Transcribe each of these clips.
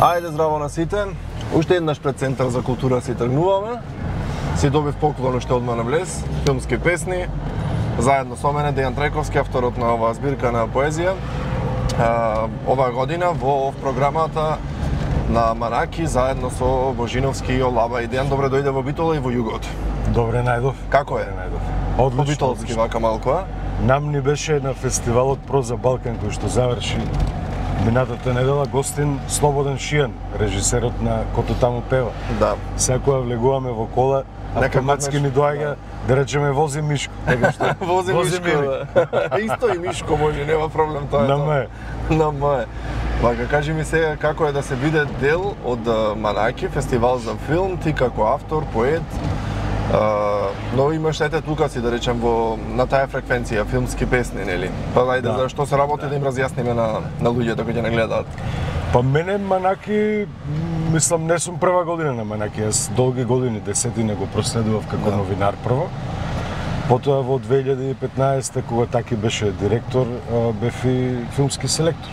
Ајде здраво на сите. Уште еднаш пред Центар за култура си тргнуваме. Си добив поклон уште одма на влез, филмски песни. Заедно со мене Дејан Трековски, авторот на оваа збирка на поезија. Оваа година во програмата на Манаки заедно со Божиновски и Олаба. И Дејан, добре дојде во Битола и во Југот. Добре најдов. Како е? Одлично. По битолски вака малку, а? Нам ни беше на фестивалот Проза Балкан кој што заврши минатата недела гостин Слободен Шијан, режисерот на Кото таму пева. Да. Секоја влегуваме во кола, автоматски ми доаѓа да речеме вози Мишко. Така што вози Мишко. Исто и Мишко може, нема проблем тоа. На ме. На ме. Вака, кажи ми сега како е да се биде дел од Манаки, фестивал за филм, ти како автор, поет, но имаш ете тука си да речем на таа фреквенција филмски песни, нели? Па ајде за што се работи да им разјасниме на луѓето кои ќе не гледаат. Па мене Манаки, мислам, не сум прва година на Манаки, јас долги години, десетина го проследував како новинар прво. Потоа во 2015 кога Таки беше директор, бев и филмски селектор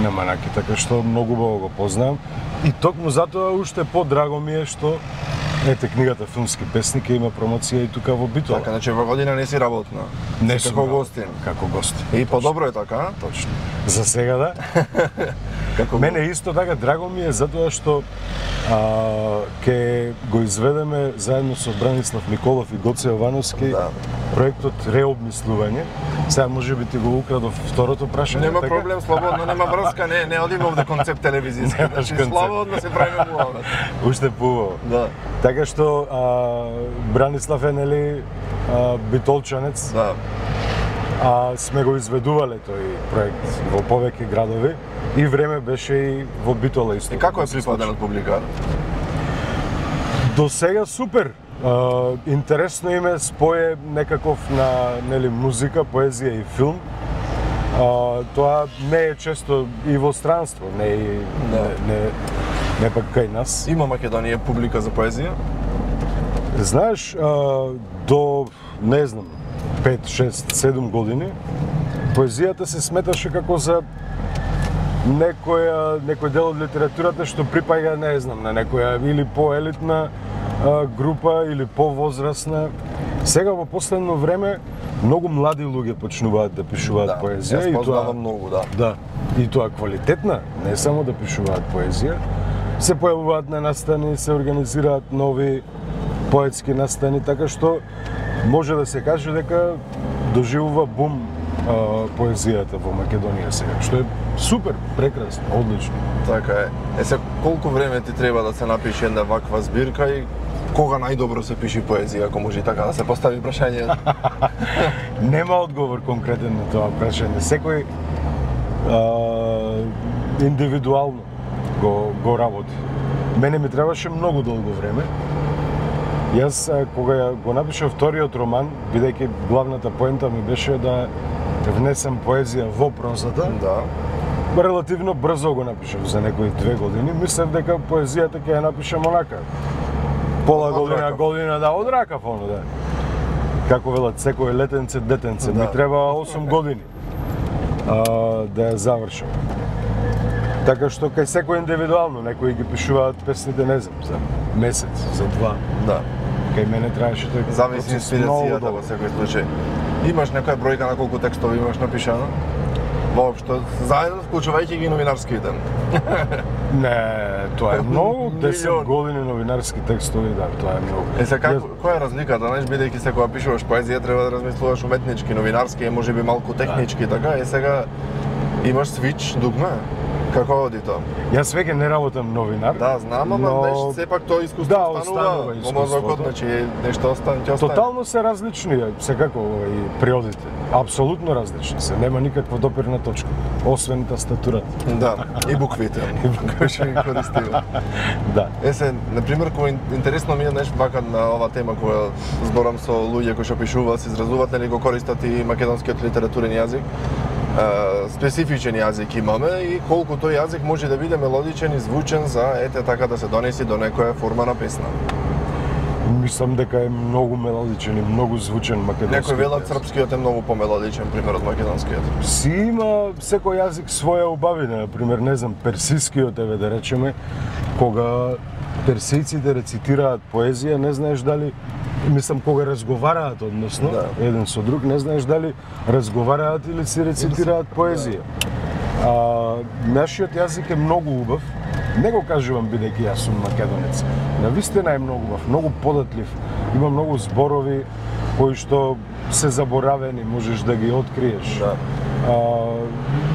на Манаки, така што многу убаво го познавам. И токму затоа уште подраго ми е што ете книгата Филмски песни ќе има промоција и тука во Битола. Така, значи во година не си работна. Не си како гостин. Како гостин. И подобро е така, а? Точно. За сега да. Мене исто така драго ми е затоа што ќе го изведеме заедно со Бранислав Николов и Гоце Јовановски проектот Реобмислување. Сега може би ти го украдов второто прашање. Нема проблем, слободно, нема врска, не одиме овде концепт телевизиски. Значи слободно се правиме муавет. Уште поубаво. Да. Така што Бранислав е нели битолчанец. Да. Сме го изведувале тој проект во повеќе градови и време беше и во Битола исто. И како е прифатен од публиката? До сега супер. Интересно име спое некаков на нели музика, поезија и филм. Тоа не е често и во странство, не пак кај нас. Има Македонија публика за поезија? Знаеш, до не знам 5, 6, 7 години поезијата се сметаше како за некој дел од литературата што припаѓа, не знам, на некоја или поелитна група или повозрасна. Сега во последно време многу млади луѓе почнуваат да пишуваат поезија и тоа многу, Да. И тоа квалитетна, не само да пишуваат поезија, се појавуваат на настани, се организираат нови поетски настани, така што може да се каже дека доживува бум поезијата во Македонија сега, што е супер, прекрасно, одлично. Така е. Се колку време ти треба да се напише една ваква збирка и кога најдобро се пише поезија, ако може така да се постави прашање? Нема одговор конкретен на тоа прашање. Секој индивидуално го работи. Мене ми требаше многу долго време. Јас кога го напишав вториот роман, бидејќи главната поента ми беше да внесам поезија во прозата. Да. Релативно брзо го напишав, за некои 2 години. Мислев дека поезијата ќе ја напишам онака. Пола година, да, од ракав оно, да. Како велат, секој летенце, детенце. Ми треба 8 години да ја завршам. Така што кај секој индивидуално, некои ги пишуваат песните, не знам, за месец, за 2. Да. Кај мене траеше тој процес. Зависи инспирацијата во секој случај. Имаш некоја бројка на колку текстови имаш напишано? Воопшто, заедно вклучувајќи ги новинарските. Не, тоа е многу, 10 години новинарски текстови, да, тоа е многу. Која е разликата, знаеш, бидејќи се кога пишуваш поезија треба да размислуваш уметнички, новинарски, можеби малку технички, така, и сега имаш свич дугме. Како оди тоа? Јас веќе не работам новинар. Да, знам, ама нешто сепак тоа искуство останува во мозокот, значи нешто остане, ќе остане. Тотално се различни, секако и приодите. Апсолутно различни се, нема никаква допирна точка, освен тастатурата. Да, и буквите. И буквите што ги користиме. Да. На пример, кој интересно ми е нешто вака на ова тема која зборам со луѓе кои што пишуваат, се изразуваат, нели го користат и македонскиот литературен јазик. Специфичен јазик имаме и колку тој јазик може да биде мелодичен и звучен за ете така да се донеси до некоја форма на песна. мислам дека е многу мелодичен и многу звучен македонскиот. Некој велат српскиот е многу помелодичен пример од македонскиот. Си има секој јазик своја убавина, например, не знам, персискиот еве да речеме, кога персијците рецитираат поезија, не знаеш дали, мислам кога разговараат, односно, еден со друг, не знаеш дали разговараат или си рецитираат поезија. Нашиот јазик е многу убав. Не го кажувам бидејќи јас сум македонец. Навистина е многу убав, многу податлив. Има многу зборови кои што се заборавени, можеш да ги откриеш. Да.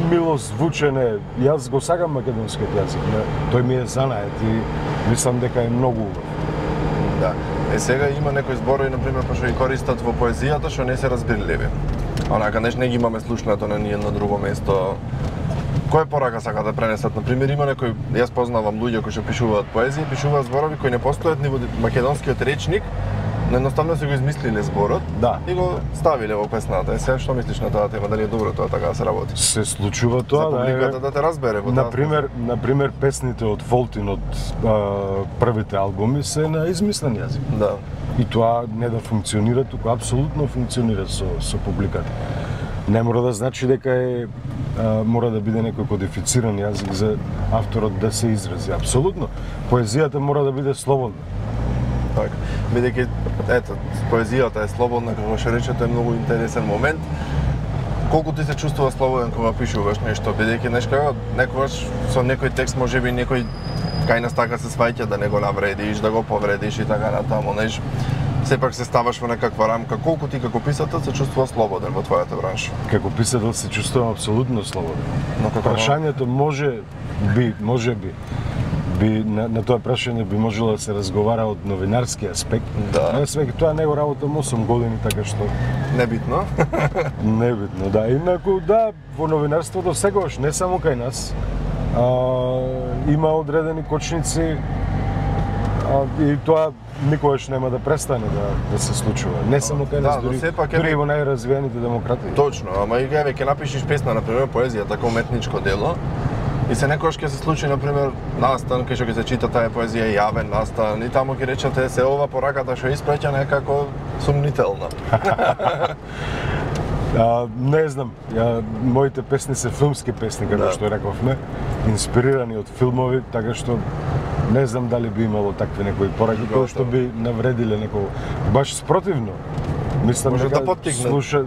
Мило звучен е. Јас го сагам македонскиот јазик. Тој ми е занает и мислам дека е многу убав. Да. Сега има некои зборови, например, што ги користат во поезијата, што не се разбирливи. Онака, не ги имаме слушнато на ниедно друго место. Која порака сака да пренесат? Например, има некои, јас познавам луѓе кои што пишуваат поезија, пишуваат зборови кои не постојат ни во македонскиот речник, но едноставно се го измислиле зборот и го ставиле во песната. Сега што мислиш на таа тема, дали е добро тоа така да се работи? Се случува тоа, за публиката да те разбере во таа. Например, песните од Фолтин од првите албуми се на измислен јазик. Да. И тоа не да функционира, туку апсолутно функционира со публиката. Не мора да значи дека мора да биде некој кодифициран јазик за авторот да се изрази. Апсолутно. Поезијата мора да биде слободна. Така. Бидејќи, поезијата е слободна, како што речете, е многу интересен момент. Колку ти се чувствува слободен кога пишуваш нешто, бидејќи некогаш со некој текст можеби некој кај нас така се сваќа да не го навредиш, да го повредиш и така натаму, знаеш. Сепак се ставаш во некаква рамка. Колку ти како писател се чувствува слободен во твојата бранша? Како писател се чувствувам апсолутно слободен. Но како прашањето може би на тоа прашање би можело да се разговара од новинарски аспект. Да. Не свеќе тоа не го работам 8 години, така што небитно. Небитно, да. Инаку да, во новинарството секогаш не само кај нас има одредени кочници и тоа никогаш нема да престане да се случува. Не само кај нас, дури и во најразвиените демократии. Точно, ама и ќе напишеш песна, например, поезија, така уметничко дело, и се некојаш ќе се случи, например, настан, кај што ќе се чита таа поезија, јавен настан, и таму ќе речете се ова пораката што испраќа некако сумнителна. Не знам, моите песни се филмски песни, како што рековме, инспирирани од филмови, така што не знам дали би имало такви некои пораки кои што би навредиле некого. Баш спротивно. Мислам дека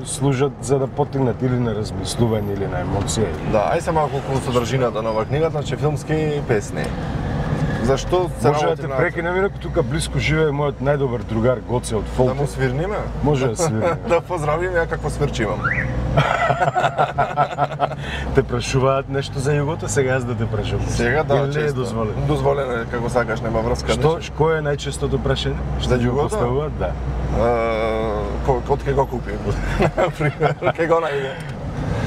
служат за да поттигнат или на размислување или на емоција. Да, ај се малку околу содржината на оваа книга, значи филмски песни. Зашто се може да те прекинем, инаку тука блиску живее мојот најдобар другар Гоце од Фолтин. Да му свирниме? Може да свирниме. Да поздравиме, ја какво свирчивам. Те прашуваат нешто за југото, сега јас да те прашувам. Сега да, не е дозволено. Дозволено е како сакаш, нема врска. Кој е најчестото прашање? За југото? Поставуваат, да. Од ке го купи? Например, ке го најде.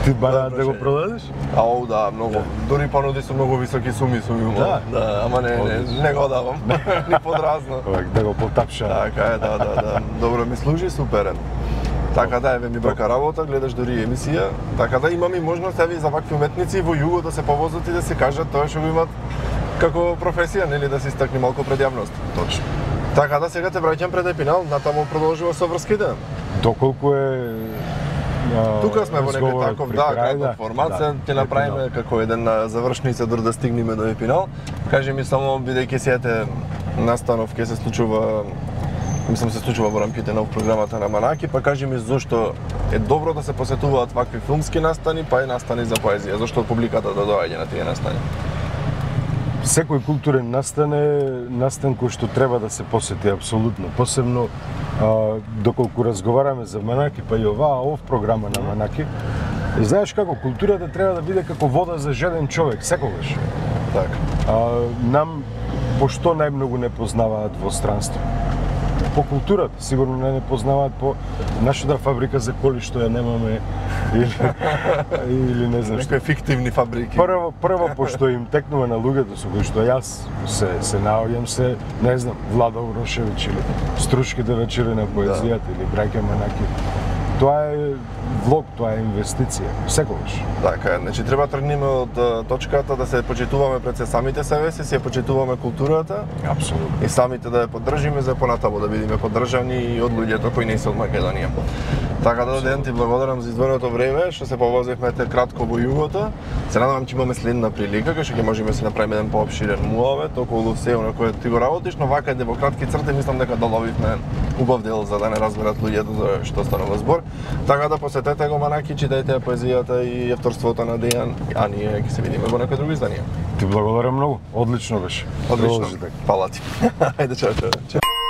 Ти бараат да го продадеш? Ау, да, многу. Дори понуди со многу високи суми сум. Да, ама не го давам. Ни подразно. Да го потапша. Така е, да. Добро ми служи, суперен. Така да, еве ми брака работа, гледаш дури емисија, така да имаме можност еве за вакви уметници во југо да се повозат и да се кажат тоа што го имат како професија, нели да се истакне малку пред јавност. Точно. Така да сега те враќам пред епинал, натаму продолжува со врските. Доколку е тука сме во некој таков краток формат, ќе направиме како еден завршница дори да стигнеме до епинал. Кажи ми само, бидејќи сејате настанов ќе се случува, мислам се случува во рамките на програмата на Манаки, па кажи ми зошто е добро да се посетуваат вакви филмски настани, па и настани за поезија, зошто публиката да доаѓа на тие настани? Секој културен настан е настан кој што треба да се посети апсолутно, посебно доколку разговараме за Манаки, па и ов програма на Манаки. И знаеш како културата треба да биде како вода за жеден човек секогаш. Така. Нам пошто најмногу не познаваат во странство? По културата, сигурно не познаваат по нашата фабрика за коли што ја немаме или не знам што. Некои фиктивни фабрики. Прво пошто им текнува на луѓето со кои што јас се наоѓам се, не знам, Владо Урошевиќ или Струшките вечери на поезијата или Браќа Манаки. Тоа е влог, тоа е инвестиција, секогаш. Така е, значи треба тргнеме од точката да се почитуваме пред се самите себе си, се почитуваме културата. Апсолутно. И самите да ја поддржиме за понатаму да бидеме поддржани и од луѓето кои не се од Македонија. Така да, Дејан, ти благодарам за издвоеното време, што се повозевме те кратко во југото. Се надевам ќе имаме следна прилика, кај што ќе можеме да се направиме еден поопширен муавет околу се на кое ти го работиш, но вака во кратки црти мислам дека доловивме убав дел за да не разберат луѓето за што станува збор. Така да посетете го Манаки, читајте поезијата и авторството на Дејан, а ние ќе се видиме во некој друго издание. Ти благодарам многу, одлично беше. Одлично. Фала ти. Ајде, чао, чао.